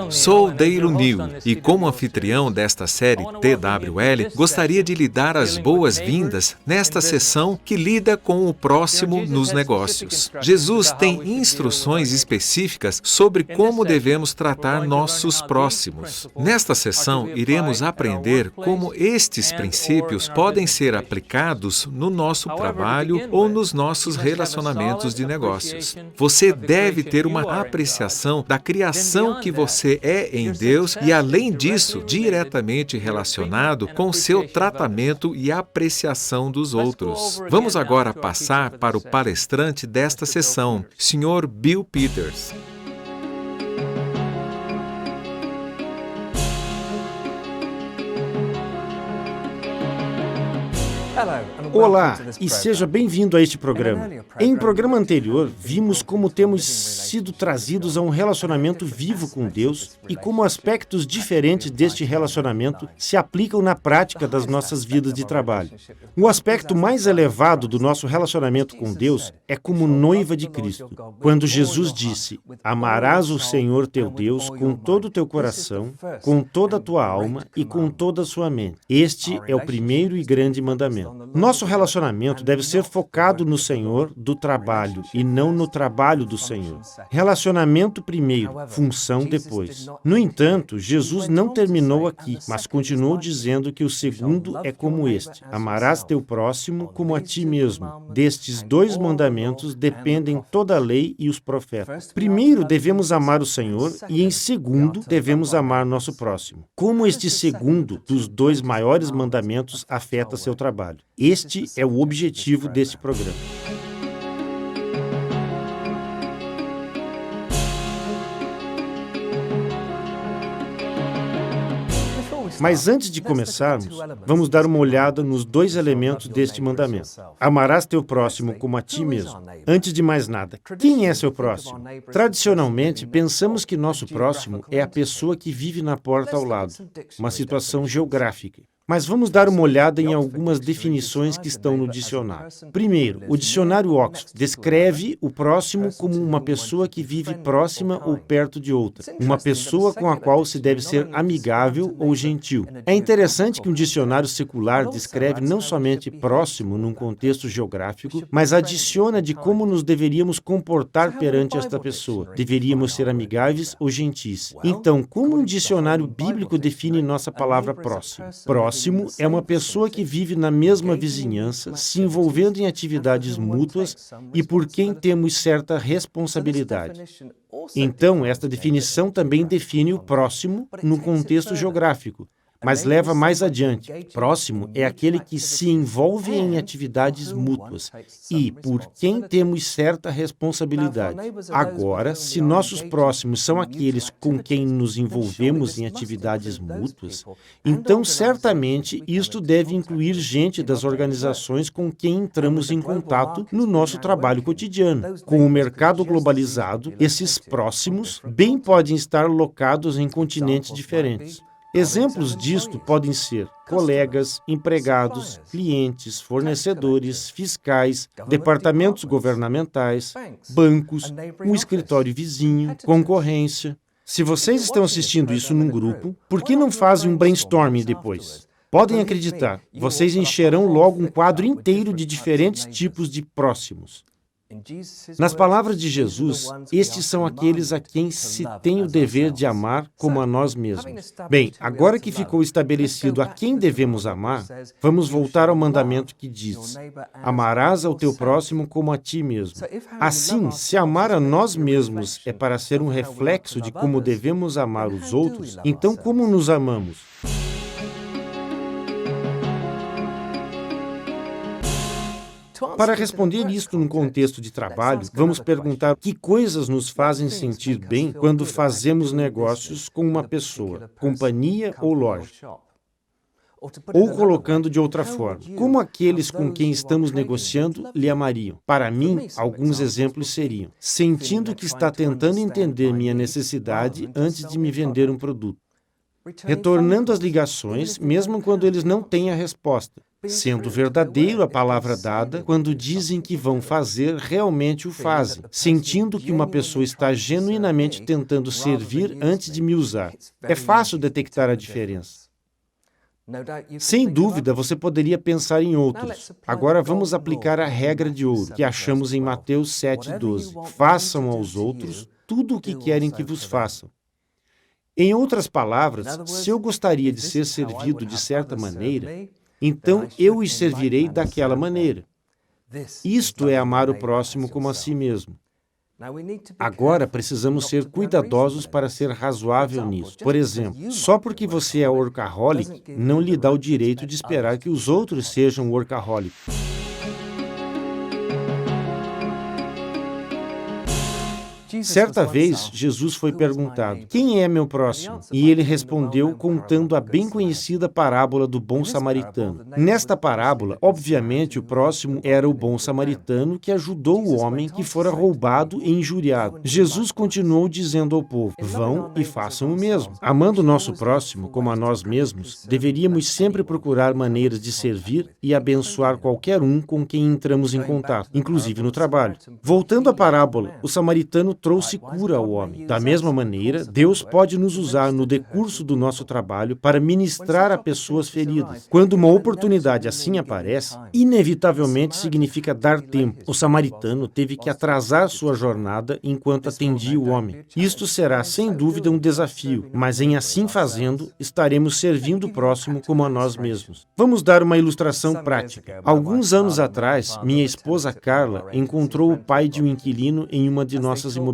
Sou Dale Neal e, como anfitrião desta série TWL, gostaria de lhe dar as boas-vindas nesta sessão que lida com o próximo nos negócios. Jesus tem instruções específicas sobre como devemos tratar nossos próximos. Nesta sessão, iremos aprender como estes princípios podem ser aplicados no nosso trabalho ou nos nossos relacionamentos de negócios. Você deve ter uma apreciação da criação que você é em Deus e, além disso, diretamente relacionado com seu tratamento e apreciação dos outros. Vamos agora passar para o palestrante desta sessão, Sr. Bill Peters. Olá e seja bem-vindo a este programa. Em um programa anterior, vimos como temos sido trazidos a um relacionamento vivo com Deus e como aspectos diferentes deste relacionamento se aplicam na prática das nossas vidas de trabalho. O aspecto mais elevado do nosso relacionamento com Deus é como noiva de Cristo, quando Jesus disse: "Amarás o Senhor teu Deus com todo o teu coração, com toda a tua alma e com toda a sua mente." Este é o primeiro e grande mandamento. Nosso relacionamento deve ser focado no Senhor do trabalho e não no trabalho do Senhor. Relacionamento primeiro, função depois. No entanto, Jesus não terminou aqui, mas continuou dizendo que o segundo é como este: amarás teu próximo como a ti mesmo. Destes dois mandamentos dependem toda a lei e os profetas. Primeiro, devemos amar o Senhor e, em segundo, devemos amar nosso próximo. Como este segundo dos dois maiores mandamentos afeta seu trabalho? Este é o objetivo deste programa. Mas antes de começarmos, vamos dar uma olhada nos dois elementos deste mandamento. Amarás teu próximo como a ti mesmo. Antes de mais nada, quem é seu próximo? Tradicionalmente, pensamos que nosso próximo é a pessoa que vive na porta ao lado, uma situação geográfica. Mas vamos dar uma olhada em algumas definições que estão no dicionário. Primeiro, o dicionário Oxford descreve o próximo como uma pessoa que vive próxima ou perto de outra, uma pessoa com a qual se deve ser amigável ou gentil. É interessante que um dicionário secular descreve não somente próximo num contexto geográfico, mas adiciona de como nos deveríamos comportar perante esta pessoa. Deveríamos ser amigáveis ou gentis. Então, como um dicionário bíblico define nossa palavra próximo? Próximo é uma pessoa que vive na mesma vizinhança, se envolvendo em atividades mútuas e por quem temos certa responsabilidade. Então, esta definição também define o próximo no contexto geográfico, mas leva mais adiante. Próximo é aquele que se envolve em atividades mútuas e por quem temos certa responsabilidade. Agora, se nossos próximos são aqueles com quem nos envolvemos em atividades mútuas, então certamente isto deve incluir gente das organizações com quem entramos em contato no nosso trabalho cotidiano. Com o mercado globalizado, esses próximos bem podem estar locados em continentes diferentes. Exemplos disto podem ser colegas, empregados, clientes, fornecedores, fiscais, departamentos governamentais, bancos, um escritório vizinho, concorrência. Se vocês estão assistindo isso num grupo, por que não fazem um brainstorming depois? Podem acreditar, vocês encherão logo um quadro inteiro de diferentes tipos de próximos. Nas palavras de Jesus, estes são aqueles a quem se tem o dever de amar como a nós mesmos. Bem, agora que ficou estabelecido a quem devemos amar, vamos voltar ao mandamento que diz: amarás ao teu próximo como a ti mesmo. Assim, se amar a nós mesmos é para ser um reflexo de como devemos amar os outros, então como nos amamos? Para responder isto num contexto de trabalho, vamos perguntar que coisas nos fazem sentir bem quando fazemos negócios com uma pessoa, companhia ou loja. Ou colocando de outra forma, como aqueles com quem estamos negociando lhe amariam? Para mim, alguns exemplos seriam: sentindo que está tentando entender minha necessidade antes de me vender um produto. Retornando as ligações, mesmo quando eles não têm a resposta. Sendo verdadeiro a palavra dada, quando dizem que vão fazer, realmente o fazem, sentindo que uma pessoa está genuinamente tentando servir antes de me usar. É fácil detectar a diferença. Sem dúvida, você poderia pensar em outros. Agora vamos aplicar a regra de ouro, que achamos em Mateus 7,12. Façam aos outros tudo o que querem que vos façam. Em outras palavras, se eu gostaria de ser servido de certa maneira, então eu os servirei daquela maneira. Isto é amar o próximo como a si mesmo. Agora, precisamos ser cuidadosos para ser razoável nisso. Por exemplo, só porque você é workaholic, não lhe dá o direito de esperar que os outros sejam workaholic. Certa vez, Jesus foi perguntado, quem é meu próximo? E ele respondeu contando a bem conhecida parábola do bom samaritano. Nesta parábola, obviamente, o próximo era o bom samaritano que ajudou o homem que fora roubado e injuriado. Jesus continuou dizendo ao povo, vão e façam o mesmo. Amando o nosso próximo como a nós mesmos, deveríamos sempre procurar maneiras de servir e abençoar qualquer um com quem entramos em contato, inclusive no trabalho. Voltando à parábola, o samaritano trouxe cura ao homem. Da mesma maneira, Deus pode nos usar no decurso do nosso trabalho para ministrar a pessoas feridas. Quando uma oportunidade assim aparece, inevitavelmente significa dar tempo. O samaritano teve que atrasar sua jornada enquanto atendia o homem. Isto será, sem dúvida, um desafio, mas em assim fazendo, estaremos servindo o próximo como a nós mesmos. Vamos dar uma ilustração prática. Alguns anos atrás, minha esposa Carla encontrou o pai de um inquilino em uma de nossas imobiliárias.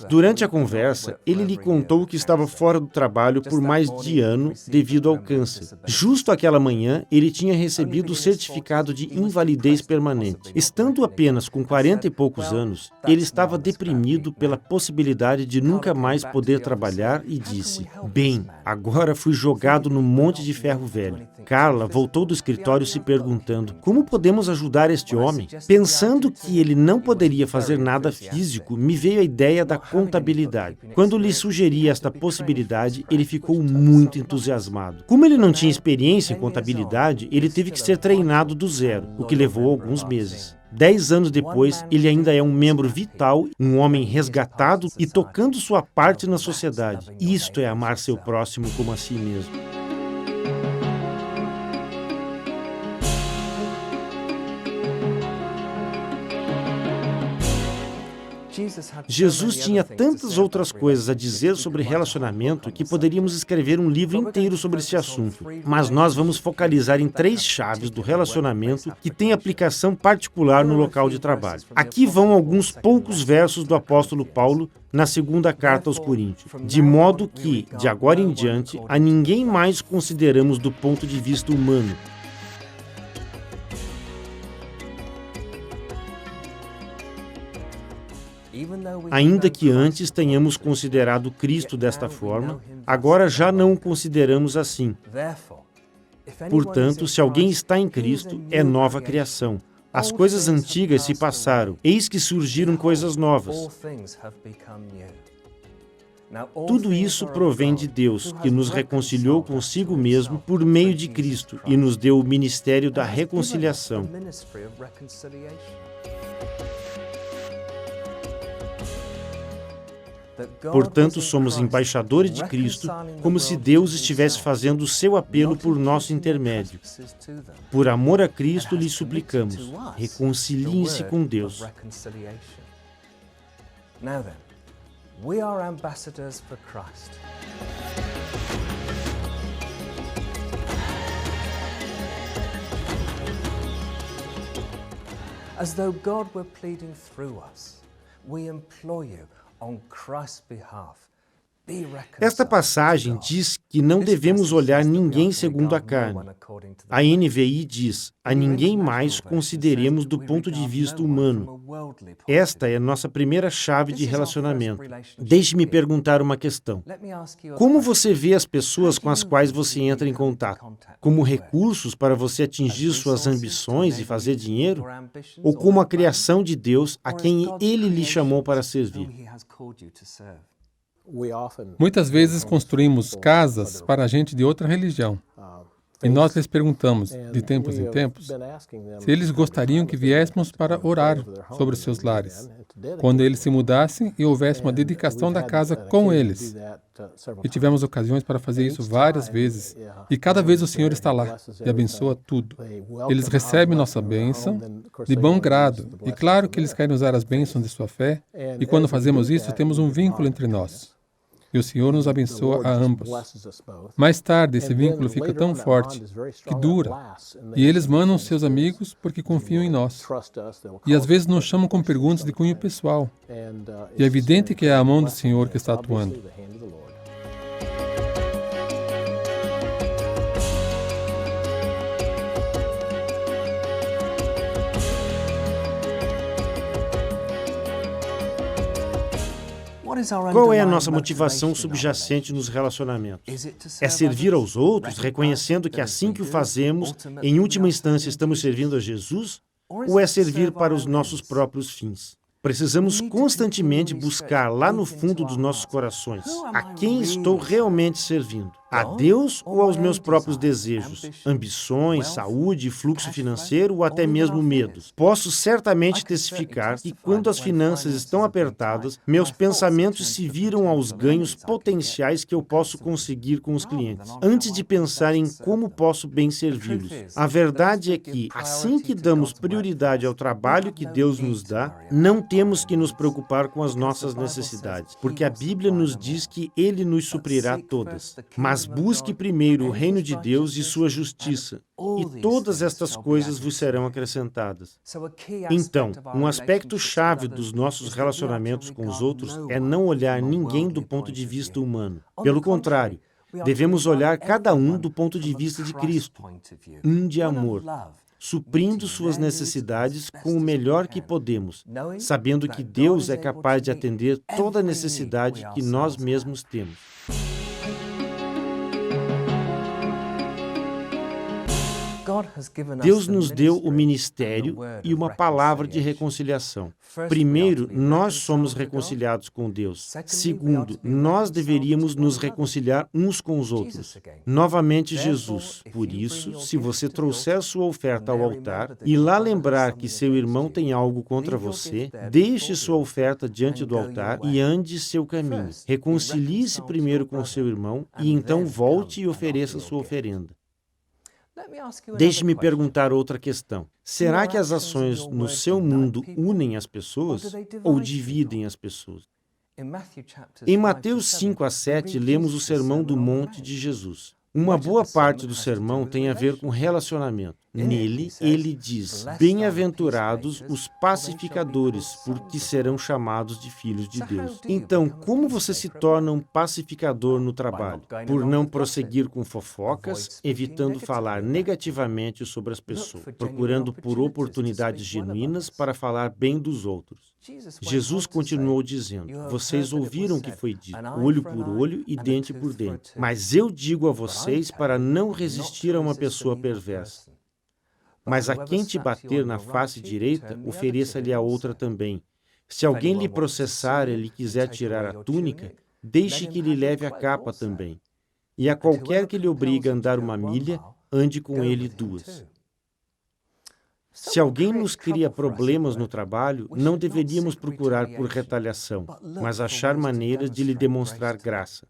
Durante a conversa, ele lhe contou que estava fora do trabalho por mais de ano devido ao câncer. Justo aquela manhã, ele tinha recebido o certificado de invalidez permanente. Estando apenas com 40 e poucos anos, ele estava deprimido pela possibilidade de nunca mais poder trabalhar e disse, bem, agora fui jogado no monte de ferro velho. Carla voltou do escritório se perguntando, como podemos ajudar este homem? Pensando que ele não poderia fazer nada físico, me veio a ideia da contabilidade. Quando lhe sugeri esta possibilidade, ele ficou muito entusiasmado. Como ele não tinha experiência em contabilidade, ele teve que ser treinado do zero, o que levou alguns meses. 10 anos depois, ele ainda é um membro vital, um homem resgatado e tocando sua parte na sociedade. Isto é amar seu próximo como a si mesmo. Jesus tinha tantas outras coisas a dizer sobre relacionamento que poderíamos escrever um livro inteiro sobre esse assunto. Mas nós vamos focalizar em 3 chaves do relacionamento que têm aplicação particular no local de trabalho. Aqui vão alguns poucos versos do apóstolo Paulo na segunda carta aos Coríntios. De modo que, de agora em diante, a ninguém mais consideramos do ponto de vista humano. Ainda que antes tenhamos considerado Cristo desta forma, agora já não o consideramos assim. Portanto, se alguém está em Cristo, é nova criação. As coisas antigas se passaram, eis que surgiram coisas novas. Tudo isso provém de Deus, que nos reconciliou consigo mesmo por meio de Cristo e nos deu o ministério da reconciliação. Portanto, somos embaixadores de Cristo, como se Deus estivesse fazendo o seu apelo por nosso intermédio. Por amor a Cristo, lhes suplicamos, reconciliem-se com Deus. Now then, we are ambassadors for Christ. As though God were pleading through us, we implore you, on Christ's behalf, esta passagem diz que não devemos olhar ninguém segundo a carne. A NVI diz, a ninguém mais consideremos do ponto de vista humano. Esta é nossa primeira chave de relacionamento. Deixe-me perguntar uma questão. Como você vê as pessoas com as quais você entra em contato? Como recursos para você atingir suas ambições e fazer dinheiro? Ou como a criação de Deus a quem Ele lhe chamou para servir? Muitas vezes construímos casas para gente de outra religião. E nós lhes perguntamos, de tempos em tempos, se eles gostariam que viéssemos para orar sobre seus lares, quando eles se mudassem e houvesse uma dedicação da casa com eles. E tivemos ocasiões para fazer isso várias vezes, e cada vez o Senhor está lá e abençoa tudo. Eles recebem nossa bênção de bom grado, e claro que eles querem usar as bênçãos de sua fé, e quando fazemos isso, temos um vínculo entre nós. E o Senhor nos abençoa a ambos. Mais tarde, esse vínculo fica tão forte que dura. E eles mandam seus amigos porque confiam em nós. E às vezes nos chamam com perguntas de cunho pessoal. E é evidente que é a mão do Senhor que está atuando. Qual é a nossa motivação subjacente nos relacionamentos? É servir aos outros, reconhecendo que assim que o fazemos, em última instância estamos servindo a Jesus? Ou é servir para os nossos próprios fins? Precisamos constantemente buscar lá no fundo dos nossos corações a quem estou realmente servindo. A Deus ou aos meus próprios desejos, ambições, saúde, fluxo financeiro ou até mesmo medos? Posso certamente testificar que quando as finanças estão apertadas, meus pensamentos se viram aos ganhos potenciais que eu posso conseguir com os clientes, antes de pensar em como posso bem servi-los. A verdade é que, assim que damos prioridade ao trabalho que Deus nos dá, não temos que nos preocupar com as nossas necessidades, porque a Bíblia nos diz que Ele nos suprirá todas. Mas busque primeiro o reino de Deus e sua justiça, e todas estas coisas vos serão acrescentadas. Então, um aspecto-chave dos nossos relacionamentos com os outros é não olhar ninguém do ponto de vista humano. Pelo contrário, devemos olhar cada um do ponto de vista de Cristo, de amor, suprindo suas necessidades com o melhor que podemos, sabendo que Deus é capaz de atender toda necessidade que nós mesmos temos. Deus nos deu o ministério e uma palavra de reconciliação. Primeiro, nós somos reconciliados com Deus. Segundo, nós deveríamos nos reconciliar uns com os outros. Novamente, Jesus. Por isso, se você trouxer sua oferta ao altar e lá lembrar que seu irmão tem algo contra você, deixe sua oferta diante do altar e ande seu caminho. Reconcilie-se primeiro com seu irmão e então volte e ofereça sua oferenda. Deixe-me perguntar outra questão. Será que as ações no seu mundo unem as pessoas ou dividem as pessoas? Em Mateus 5 a 7, lemos o Sermão do Monte de Jesus. Uma boa parte do sermão tem a ver com relacionamento. Nele, ele diz: bem-aventurados os pacificadores, porque serão chamados de filhos de Deus. Então, como você se torna um pacificador no trabalho? Por não prosseguir com fofocas, evitando falar negativamente sobre as pessoas, procurando por oportunidades genuínas para falar bem dos outros. Jesus continuou dizendo: vocês ouviram o que foi dito, olho por olho e dente por dente. Mas eu digo a vocês para não resistir a uma pessoa perversa. Mas a quem te bater na face direita, ofereça-lhe a outra também. Se alguém lhe processar e lhe quiser tirar a túnica, deixe que lhe leve a capa também. E a qualquer que lhe obrigue a andar uma milha, ande com ele 2. Se alguém nos cria problemas no trabalho, não deveríamos procurar por retaliação, mas achar maneiras de lhe demonstrar graça.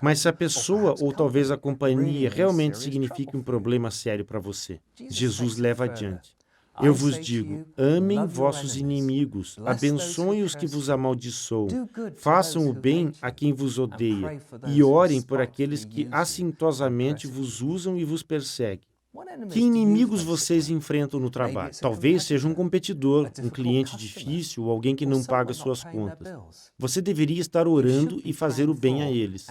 Mas se a pessoa ou talvez a companhia realmente signifique um problema sério para você, Jesus leva adiante. Eu vos digo, amem vossos inimigos, abençoem os que vos amaldiçoam, façam o bem a quem vos odeia e orem por aqueles que assintosamente vos usam e vos perseguem. Que inimigos vocês enfrentam no trabalho? Talvez seja um competidor, um cliente difícil ou alguém que não paga suas contas. Você deveria estar orando e fazer o bem a eles.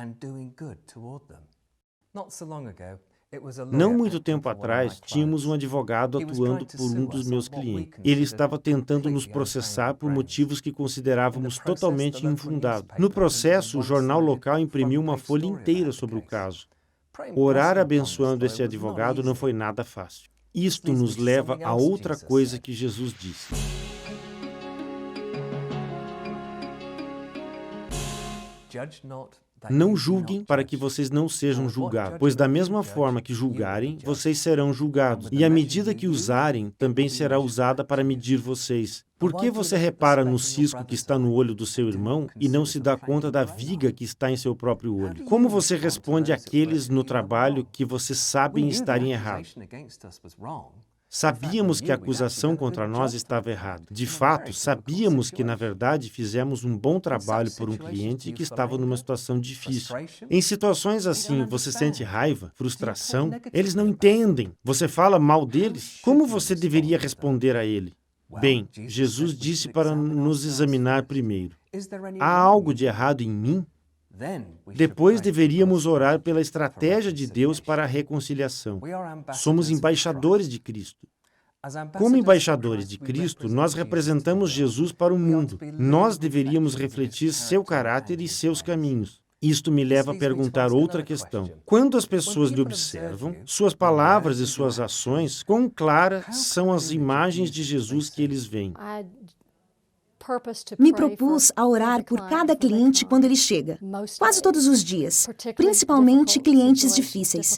Não muito tempo atrás, tínhamos um advogado atuando por um dos meus clientes. Ele estava tentando nos processar por motivos que considerávamos totalmente infundados. No processo, o jornal local imprimiu uma folha inteira sobre o caso. Orar abençoando esse advogado não foi nada fácil. Isto nos leva a outra coisa que Jesus disse. Não julguem para que vocês não sejam julgados, pois da mesma forma que julgarem, vocês serão julgados. E a medida que usarem também será usada para medir vocês. Por que você repara no cisco que está no olho do seu irmão e não se dá conta da viga que está em seu próprio olho? Como você responde àqueles no trabalho que vocês sabem estarem errados? Sabíamos que a acusação contra nós estava errada. De fato, sabíamos que, na verdade, fizemos um bom trabalho por um cliente que estava numa situação difícil. Em situações assim, você sente raiva, frustração? Eles não entendem. Você fala mal deles? Como você deveria responder a ele? Bem, Jesus disse para nos examinar primeiro. Há algo de errado em mim? Depois deveríamos orar pela estratégia de Deus para a reconciliação. Somos embaixadores de Cristo. Como embaixadores de Cristo, nós representamos Jesus para o mundo. Nós deveríamos refletir seu caráter e seus caminhos. Isto me leva a perguntar outra questão. Quando as pessoas lhe observam, suas palavras e suas ações, quão claras são as imagens de Jesus que eles veem? Me propus a orar por cada cliente quando ele chega, quase todos os dias, principalmente clientes difíceis.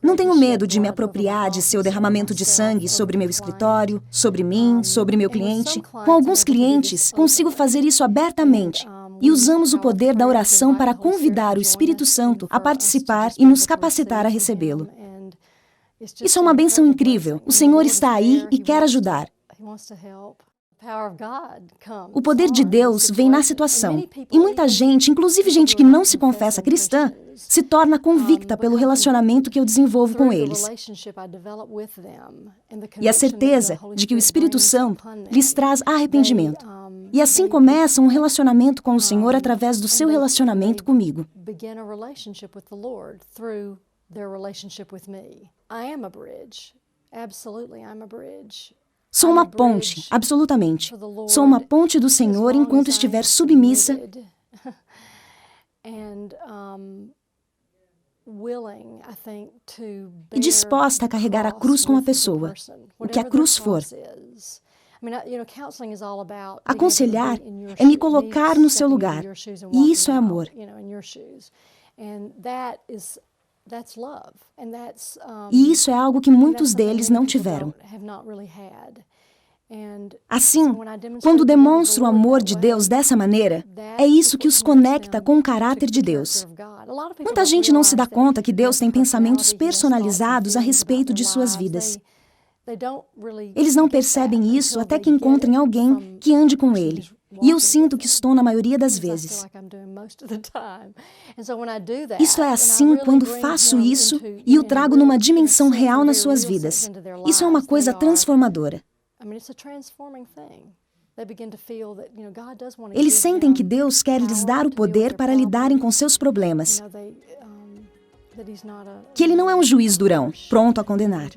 Não tenho medo de me apropriar de seu derramamento de sangue sobre meu escritório, sobre mim, sobre meu cliente. Com alguns clientes, consigo fazer isso abertamente. E usamos o poder da oração para convidar o Espírito Santo a participar e nos capacitar a recebê-lo. Isso é uma bênção incrível. O Senhor está aí e quer ajudar. O poder de Deus vem na situação. E muita gente, inclusive gente que não se confessa cristã, se torna convicta pelo relacionamento que eu desenvolvo com eles. E a certeza de que o Espírito Santo lhes traz arrependimento. E assim começam um relacionamento com o Senhor através do seu relacionamento comigo. Sou uma ponte, absolutamente. Sou uma ponte do Senhor enquanto estiver submissa e disposta a carregar a cruz com a pessoa, o que a cruz for. Aconselhar é me colocar no seu lugar, e isso é amor. E isso é algo que muitos deles não tiveram. Assim, quando demonstro o amor de Deus dessa maneira, é isso que os conecta com o caráter de Deus. Muita gente não se dá conta que Deus tem pensamentos personalizados a respeito de suas vidas. Eles não percebem isso até que encontrem alguém que ande com Ele. E eu sinto que estou na maioria das vezes. Isso é assim quando faço isso e o trago numa dimensão real nas suas vidas. Isso é uma coisa transformadora. Eles sentem que Deus quer lhes dar o poder para lidarem com seus problemas. Que Ele não é um juiz durão, pronto a condenar.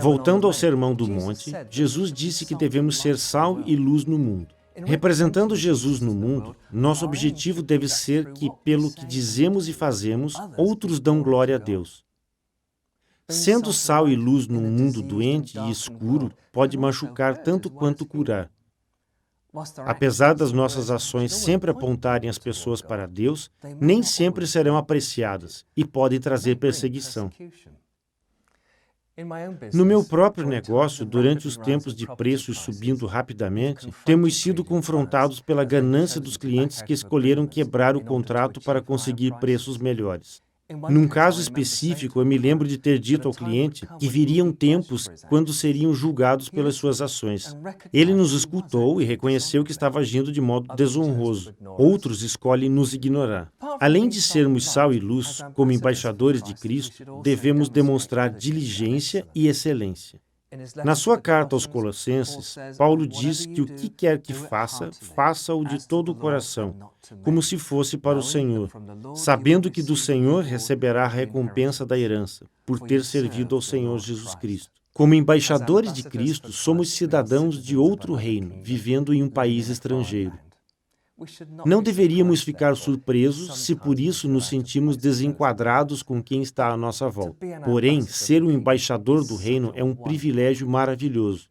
Voltando ao Sermão do Monte, Jesus disse que devemos ser sal e luz no mundo. Representando Jesus no mundo, nosso objetivo deve ser que, pelo que dizemos e fazemos, outros dão glória a Deus. Sendo sal e luz num mundo doente e escuro, pode machucar tanto quanto curar. Apesar das nossas ações sempre apontarem as pessoas para Deus, nem sempre serão apreciadas e podem trazer perseguição. No meu próprio negócio, durante os tempos de preços subindo rapidamente, temos sido confrontados pela ganância dos clientes que escolheram quebrar o contrato para conseguir preços melhores. Num caso específico, eu me lembro de ter dito ao cliente que viriam tempos quando seriam julgados pelas suas ações. Ele nos escutou e reconheceu que estava agindo de modo desonroso. Outros escolhem nos ignorar. Além de sermos sal e luz, como embaixadores de Cristo, devemos demonstrar diligência e excelência. Na sua carta aos Colossenses, Paulo diz que o que quer que faça, faça-o de todo o coração, como se fosse para o Senhor, sabendo que do Senhor receberá a recompensa da herança, por ter servido ao Senhor Jesus Cristo. Como embaixadores de Cristo, somos cidadãos de outro reino, vivendo em um país estrangeiro. Não deveríamos ficar surpresos se por isso nos sentimos desenquadrados com quem está à nossa volta. Porém, ser um embaixador do reino é um privilégio maravilhoso.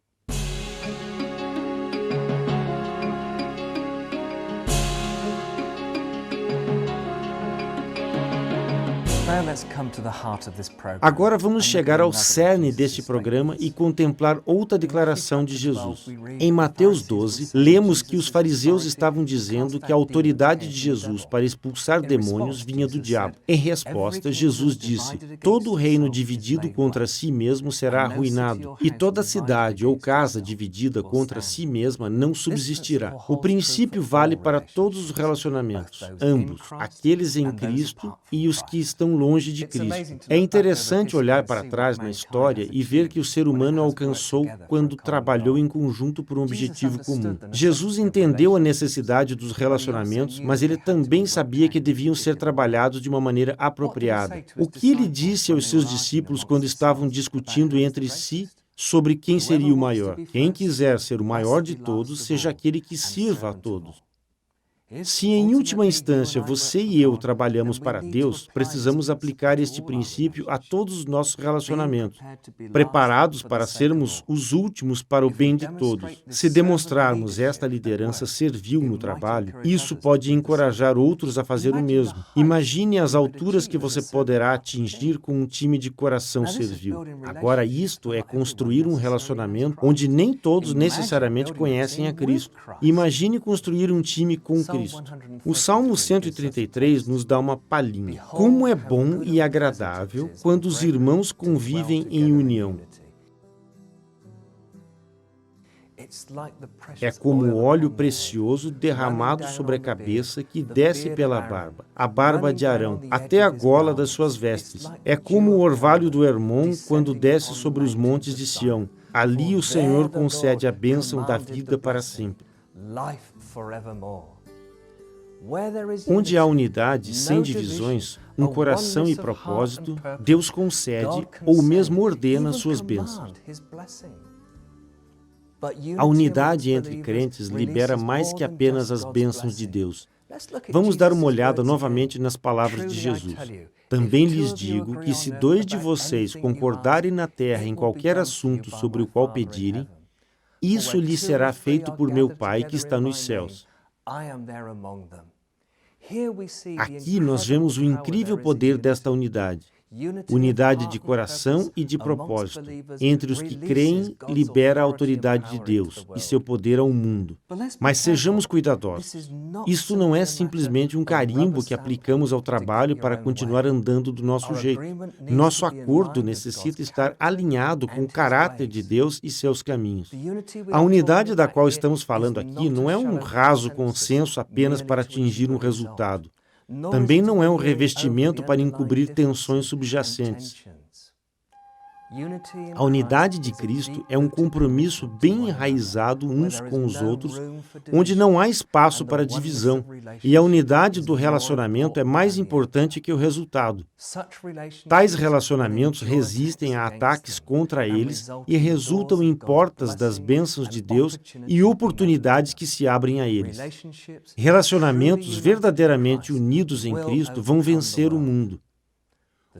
Agora vamos chegar ao cerne deste programa e contemplar outra declaração de Jesus. Em Mateus 12, lemos que os fariseus estavam dizendo que a autoridade de Jesus para expulsar demônios vinha do diabo. Em resposta, Jesus disse: todo reino dividido contra si mesmo será arruinado, e toda cidade ou casa dividida contra si mesma não subsistirá. O princípio vale para todos os relacionamentos, ambos, aqueles em Cristo e os que estão longe de Cristo. É interessante olhar para trás na história e ver que o ser humano alcançou quando trabalhou em conjunto por um objetivo comum. Jesus entendeu a necessidade dos relacionamentos, mas ele também sabia que deviam ser trabalhados de uma maneira apropriada. O que ele disse aos seus discípulos quando estavam discutindo entre si sobre quem seria o maior? Quem quiser ser o maior de todos, seja aquele que sirva a todos. Se em última instância você e eu trabalhamos para Deus, precisamos aplicar este princípio a todos os nossos relacionamentos, preparados para sermos os últimos para o bem de todos. Se demonstrarmos esta liderança servil no trabalho, isso pode encorajar outros a fazer o mesmo. Imagine as alturas que você poderá atingir com um time de coração servil. Agora, isto é construir um relacionamento onde nem todos necessariamente conhecem a Cristo. Imagine construir um time com Cristo. O Salmo 133 nos dá uma palhinha. Como é bom e agradável quando os irmãos convivem em união. É como o óleo precioso derramado sobre a cabeça que desce pela barba, a barba de Arão, até a gola das suas vestes. É como o orvalho do Hermon quando desce sobre os montes de Sião. Ali o Senhor concede a bênção da vida para sempre. Onde há unidade, sem divisões, um coração e propósito, Deus concede ou mesmo ordena suas bênçãos. A unidade entre crentes libera mais que apenas as bênçãos de Deus. Vamos dar uma olhada novamente nas palavras de Jesus. Também lhes digo que se 2 de vocês concordarem na terra em qualquer assunto sobre o qual pedirem, isso lhes será feito por meu Pai que está nos céus. Aqui nós vemos o incrível poder desta unidade. Unidade de coração e de propósito. Entre os que creem, libera a autoridade de Deus e seu poder ao mundo. Mas sejamos cuidadosos. Isto não é simplesmente um carimbo que aplicamos ao trabalho para continuar andando do nosso jeito. Nosso acordo necessita estar alinhado com o caráter de Deus e seus caminhos. A unidade da qual estamos falando aqui não é um raso consenso apenas para atingir um resultado. Também não é um revestimento para encobrir tensões subjacentes. A unidade de Cristo é um compromisso bem enraizado uns com os outros, onde não há espaço para divisão, e a unidade do relacionamento é mais importante que o resultado. Tais relacionamentos resistem a ataques contra eles e resultam em portas das bênçãos de Deus e oportunidades que se abrem a eles. Relacionamentos verdadeiramente unidos em Cristo vão vencer o mundo.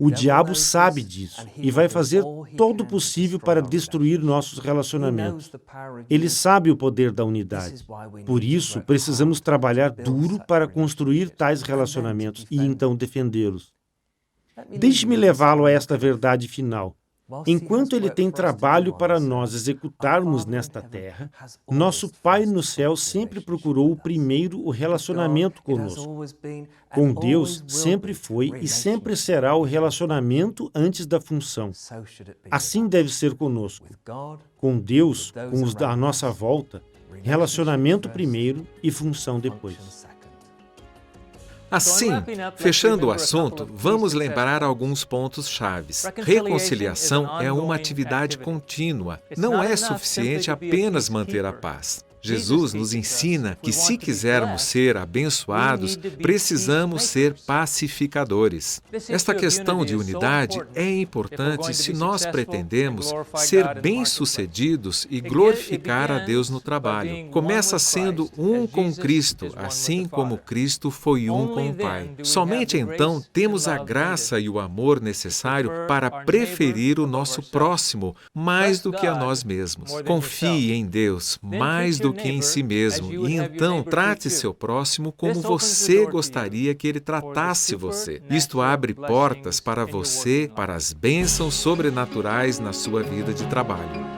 O diabo sabe disso e vai fazer todo o possível para destruir nossos relacionamentos. Ele sabe o poder da unidade. Por isso, precisamos trabalhar duro para construir tais relacionamentos e então defendê-los. Deixe-me levá-lo a esta verdade final. Enquanto Ele tem trabalho para nós executarmos nesta terra, nosso Pai no céu sempre procurou primeiro o relacionamento conosco. Com Deus sempre foi e sempre será o relacionamento antes da função. Assim deve ser conosco. Com Deus, com os à nossa volta, relacionamento primeiro e função depois. Assim, fechando o assunto, vamos lembrar alguns pontos chaves. Reconciliação é uma atividade contínua. Não é suficiente apenas manter a paz. Jesus nos ensina que, se quisermos ser abençoados, precisamos ser pacificadores. Esta questão de unidade é importante se nós pretendemos ser bem-sucedidos e glorificar a Deus no trabalho. Começa sendo um com Cristo, assim como Cristo foi um com o Pai. Somente então temos a graça e o amor necessário para preferir o nosso próximo mais do que a nós mesmos. Confie em Deus mais do que em si mesmo e então trate seu próximo como você gostaria que ele tratasse você. Isto abre portas para você, para as bênçãos sobrenaturais na sua vida de trabalho.